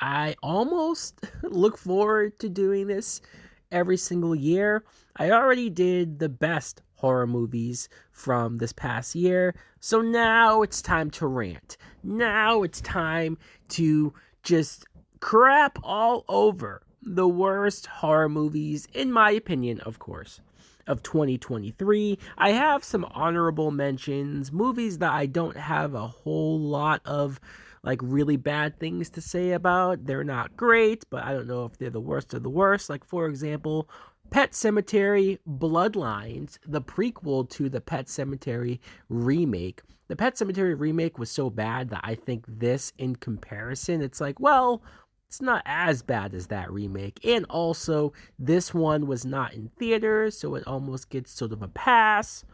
I almost look forward to doing this every single year. I already did the best horror movies from this past year, so now it's time to rant. Now it's time to just crap all over the worst horror movies, in my opinion, of course, of 2023. I have some honorable mentions, movies that I don't have a whole lot of like really bad things to say about. They're not great, but I don't know if they're the worst of the worst. Like, for example, Pet Cemetery Bloodlines, the prequel to the Pet Cemetery remake. The Pet Cemetery remake was so bad that I think this, in comparison, it's like, well, it's not as bad as that remake. And also, this one was not in theaters, so it almost gets sort of a pass.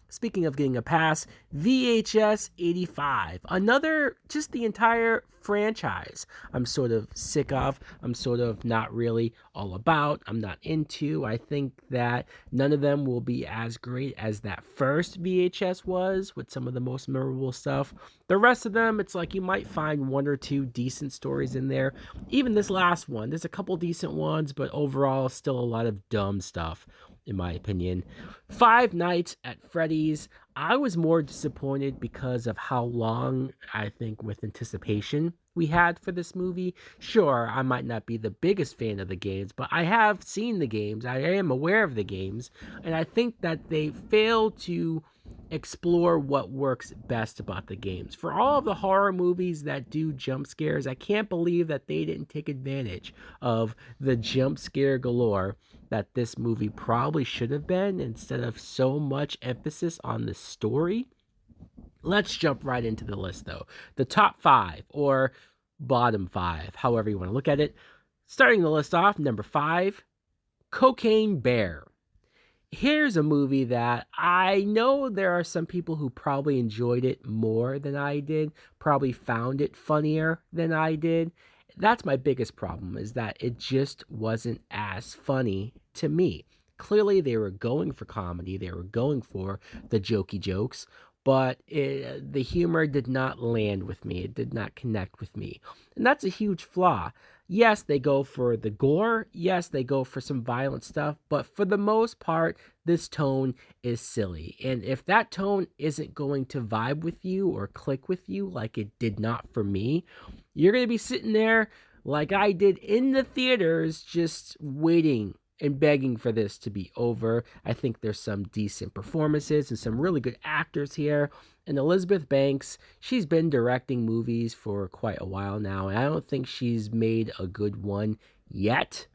Speaking of getting a pass, VHS 85. Another, just the entire franchise I'm sort of sick of. I'm sort of not really all about. I'm not into. I think that none of them will be as great as that first VHS was with some of the most memorable stuff. The rest of them, it's like you might find one or two decent stories in there. Even this last one, there's a couple decent ones, but overall, still a lot of dumb stuff, in my opinion. Five Nights at Freddy's. I was more disappointed because of how long, I think, with anticipation we had for this movie. Sure, I might not be the biggest fan of the games, but I have seen the games. I am aware of the games, and I think that they fail to explore what works best about the games. For all of the horror movies that do jump scares, I can't believe that they didn't take advantage of the jump scare galore that this movie probably should have been, instead of so much emphasis on the story. Let's jump right into the list, though. The top five, or bottom five, however you want to look at it. Starting the list off, number five, Cocaine Bear. Here's a movie that I know there are some people who probably enjoyed it more than I did, probably found it funnier than I did. That's my biggest problem, is that it just wasn't as funny to me. Clearly, they were going for comedy, they were going for the jokey jokes, but the humor did not land with me. It did not connect with me. And that's a huge flaw. Yes, they go for the gore. Yes, they go for some violent stuff. But for the most part, this tone is silly. And if that tone isn't going to vibe with you or click with you like it did not for me, you're going to be sitting there like I did in the theaters, just waiting and begging for this to be over. I think there's some decent performances and some really good actors here. And Elizabeth Banks, she's been directing movies for quite a while now, and I don't think she's made a good one yet.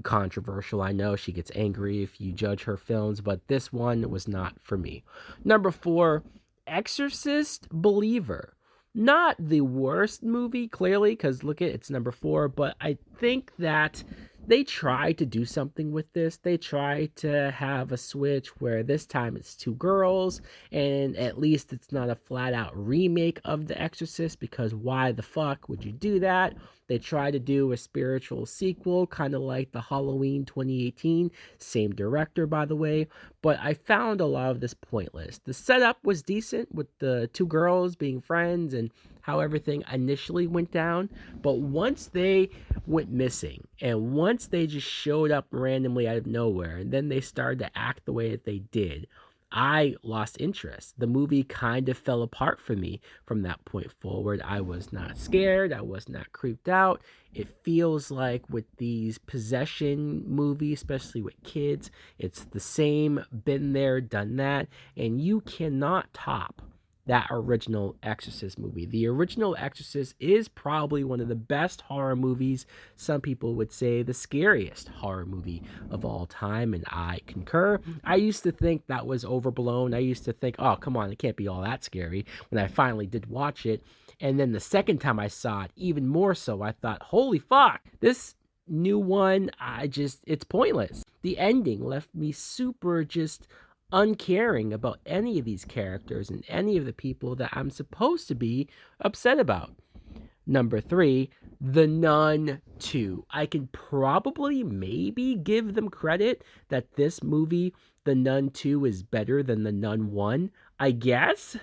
Controversial, I know. She gets angry if you judge her films, but this one was not for me. Number four, Exorcist Believer. Not the worst movie, clearly, because look at it's number four, but I think that they try to do something with this. They try to have a switch where this time it's two girls, and at least it's not a flat out remake of The Exorcist, because why the fuck would you do that? They try to do a spiritual sequel, kind of like the Halloween 2018, same director, by the way, but I found a lot of this pointless. The setup was decent with the two girls being friends and how everything initially went down, but once they went missing and once they just showed up randomly out of nowhere and then they started to act the way that they did, I lost interest. The movie kind of fell apart for me from that point forward. I was not scared. I was not creeped out. It feels like with these possession movies, especially with kids, it's the same, been there, done that, and you cannot top that original Exorcist movie. The original Exorcist is probably one of the best horror movies. Some people would say the scariest horror movie of all time, and I concur. I used to think that was overblown. I used to think, oh, come on, it can't be all that scary, when I finally did watch it. And then the second time I saw it, even more so, I thought, holy fuck, this new one, it's pointless. The ending left me super just uncaring about any of these characters and any of the people that I'm supposed to be upset about. Number three, The Nun 2. I can probably maybe give them credit that this movie, The Nun 2, is better than The Nun 1, I guess,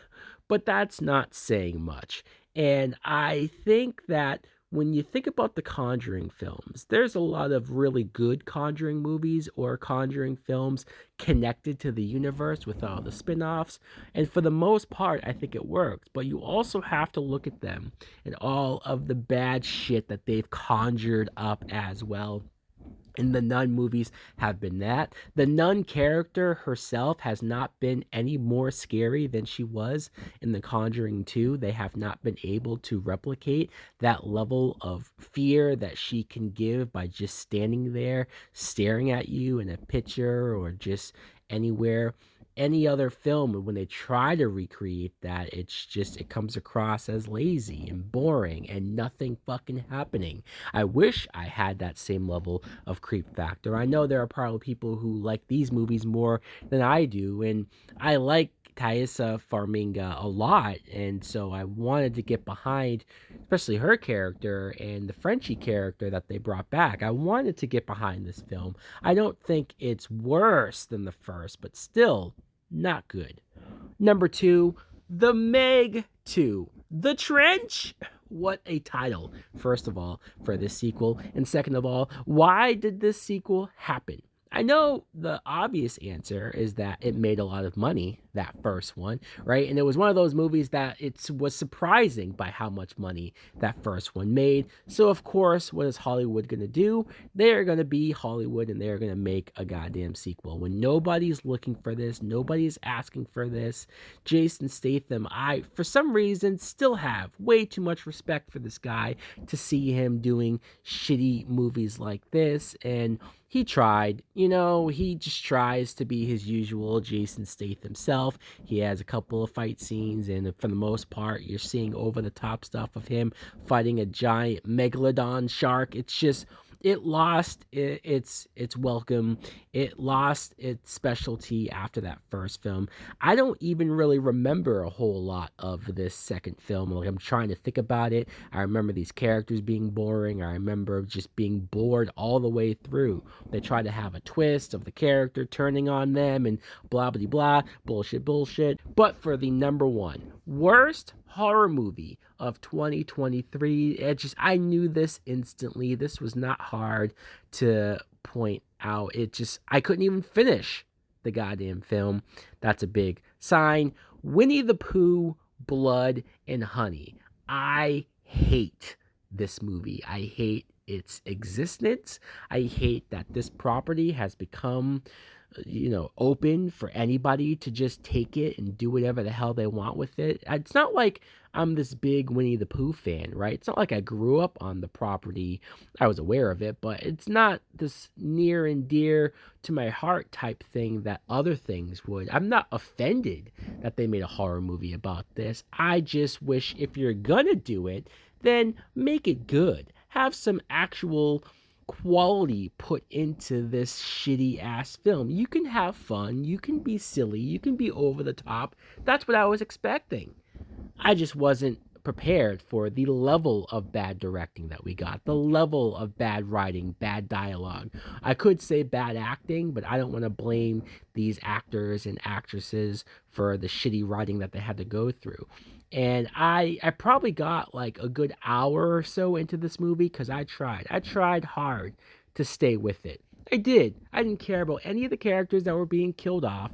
but that's not saying much. And I think that when you think about the Conjuring films, there's a lot of really good Conjuring movies or Conjuring films connected to the universe with all the spin offs. And for the most part, I think it works. But you also have to look at them and all of the bad shit that they've conjured up as well. And the Nun movies have been that. The Nun character herself has not been any more scary than she was in The Conjuring 2. They have not been able to replicate that level of fear that she can give by just standing there staring at you in a picture or just anywhere. Any other film, when they try to recreate that, it comes across as lazy and boring and nothing fucking happening. I wish I had that same level of creep factor. I know there are probably people who like these movies more than I do, and I like Thaisa Farmiga a lot, and so I wanted to get behind, especially her character and the Frenchie character that they brought back. I wanted to get behind this film. I don't think it's worse than the first, but still not good. Number 2, The Meg 2, The Trench. What a title, first of all, for this sequel. And second of all, why did this sequel happen? I know the obvious answer is that it made a lot of money, that first one, right? And it was one of those movies that it was surprising by how much money that first one made. So, of course, what is Hollywood going to do? They're going to be Hollywood and they're going to make a goddamn sequel. When nobody's looking for this, nobody's asking for this, Jason Statham, I, for some reason, still have way too much respect for this guy to see him doing shitty movies like this. And he tried, he just tries to be his usual Jason Statham self. He has a couple of fight scenes, and for the most part, you're seeing over the top stuff of him fighting a giant megalodon shark. It lost its welcome. It lost its specialty after that first film. I don't even really remember a whole lot of this second film. Like, I'm trying to think about it. I remember these characters being boring. I remember just being bored all the way through. They try to have a twist of the character turning on them and blah blah blah, bullshit. But for the number 1 worst horror movie of 2023, I knew this instantly. This was not hard to point out. I couldn't even finish the goddamn film. That's a big sign. Winnie the Pooh, Blood and Honey. I hate this movie. I hate its existence. I hate that this property has become open for anybody to just take it and do whatever the hell they want with it. It's not like I'm this big Winnie the Pooh fan, right? It's not like I grew up on the property. I was aware of it, but it's not this near and dear to my heart type thing that other things would. I'm not offended that they made a horror movie about this. I just wish if you're gonna do it, then make it good. Have some actual quality put into this shitty ass film. You can have fun, you can be silly, you can be over the top. That's what I was expecting. I just wasn't prepared for the level of bad directing that we got, the level of bad writing, bad dialogue. I could say bad acting, but I don't want to blame these actors and actresses for the shitty writing that they had to go through. And I probably got like a good hour or so into this movie because I tried hard to stay with it. I did. I didn't care about any of the characters that were being killed off,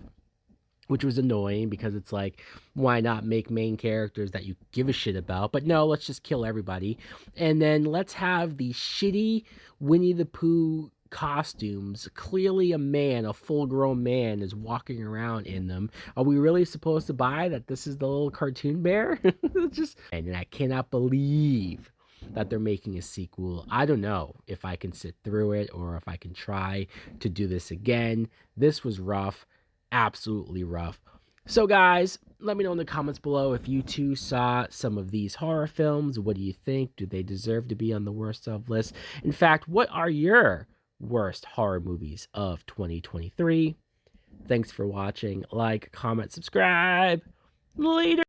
which was annoying because it's like, why not make main characters that you give a shit about? But no, let's just kill everybody. And then let's have the shitty Winnie the Pooh costumes. Clearly a full-grown man is walking around in them. Are we really supposed to buy that this is the little cartoon bear? And I cannot believe that they're making a sequel. I don't know if I can sit through it or if I can try to do this again. This was rough. Absolutely rough. So guys, let me know in the comments below if you too saw some of these horror films. What do you think? Do they deserve to be on the worst of list? In fact, what are your worst horror movies of 2023? Thanks for watching. Like, comment, subscribe. Later.